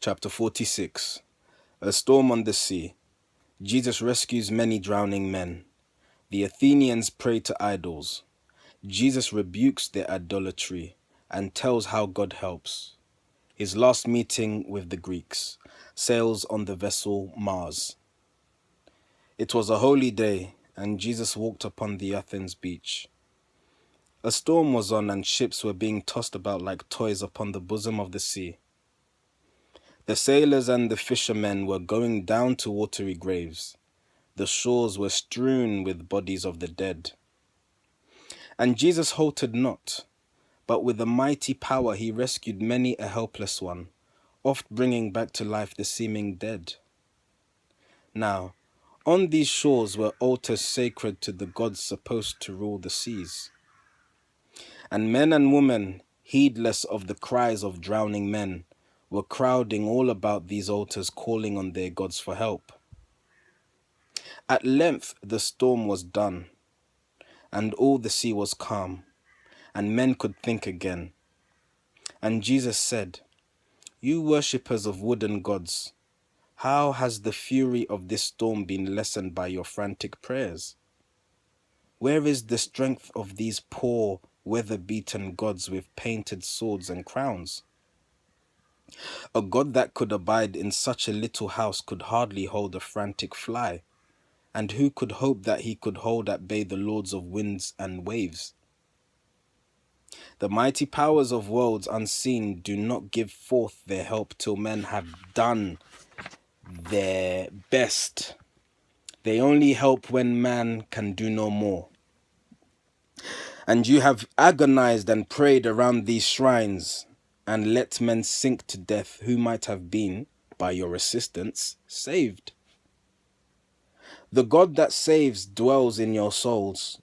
Chapter 46. A storm on the sea. Jesus rescues many drowning men. The Athenians pray to idols. Jesus rebukes their idolatry and tells how God helps. His last meeting with the Greeks. Sails on the vessel Mars. It was a holy day, and Jesus walked upon the Athens beach. A storm was on, and ships were being tossed about like toys upon the bosom of the sea. The sailors and the fishermen were going down to watery graves. The shores were strewn with bodies of the dead. And Jesus halted not, but with a mighty power he rescued many a helpless one, oft bringing back to life the seeming dead. Now, on these shores were altars sacred to the gods supposed to rule the seas. And men and women, heedless of the cries of drowning men, were crowding all about these altars, calling on their gods for help. At length the storm was done, and all the sea was calm, and men could think again. And Jesus said, "You worshippers of wooden gods, how has the fury of this storm been lessened by your frantic prayers? Where is the strength of these poor, weather-beaten gods with painted swords and crowns? A god that could abide in such a little house could hardly hold a frantic fly, and who could hope that he could hold at bay the lords of winds and waves? The mighty powers of worlds unseen do not give forth their help till men have done their best. They only help when man can do no more. And you have agonized and prayed around these shrines, and let men sink to death who might have been, by your assistance, saved. The God that saves dwells in your souls,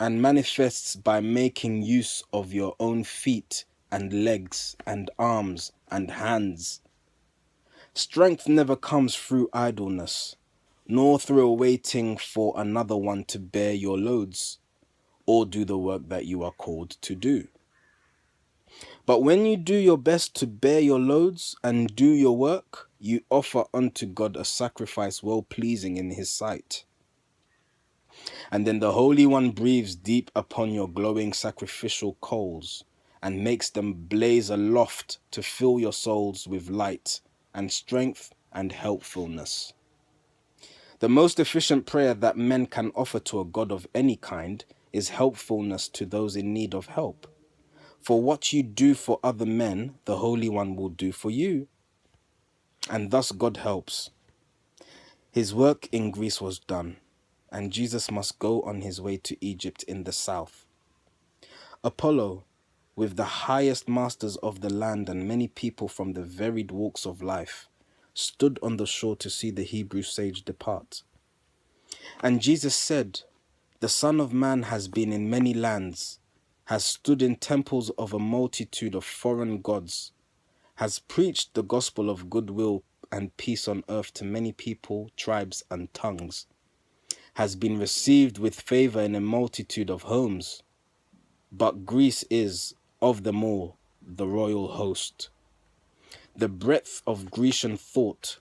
and manifests by making use of your own feet and legs and arms and hands. Strength never comes through idleness, nor through waiting for another one to bear your loads, or do the work that you are called to do. But when you do your best to bear your loads and do your work, you offer unto God a sacrifice well-pleasing in his sight. And then the Holy One breathes deep upon your glowing sacrificial coals and makes them blaze aloft to fill your souls with light and strength and helpfulness. The most efficient prayer that men can offer to a God of any kind is helpfulness to those in need of help. For what you do for other men, the Holy One will do for you. And thus God helps. His work in Greece was done, and Jesus must go on his way to Egypt in the south. Apollo, with the highest masters of the land and many people from the varied walks of life, stood on the shore to see the Hebrew sage depart. And Jesus said, "The Son of Man has been in many lands, has stood in temples of a multitude of foreign gods, has preached the gospel of goodwill and peace on earth to many people, tribes, and tongues, has been received with favor in a multitude of homes. But Greece is, of them all, the royal host. The breadth of Grecian thought,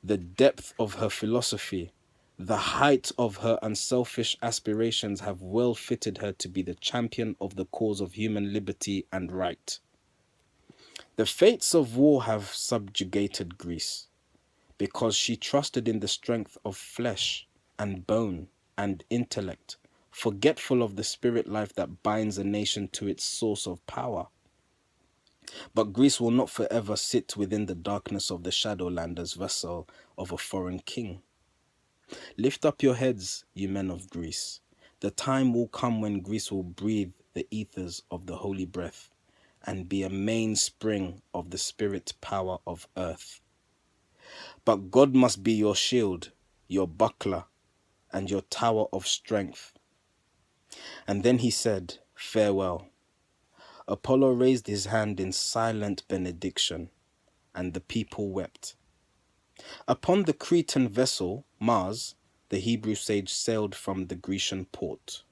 the depth of her philosophy, the height of her unselfish aspirations have well fitted her to be the champion of the cause of human liberty and right. The fates of war have subjugated Greece, because she trusted in the strength of flesh and bone and intellect, forgetful of the spirit life that binds a nation to its source of power. But Greece will not forever sit within the darkness of the shadowland as vassal of a foreign king. Lift up your heads, you men of Greece. The time will come when Greece will breathe the ethers of the holy breath and be a mainspring of the spirit power of earth. But God must be your shield, your buckler, and your tower of strength." And then he said, "Farewell." Apollo raised his hand in silent benediction, and the people wept. Upon the Cretan vessel, Mars, the Hebrew sage sailed from the Grecian port.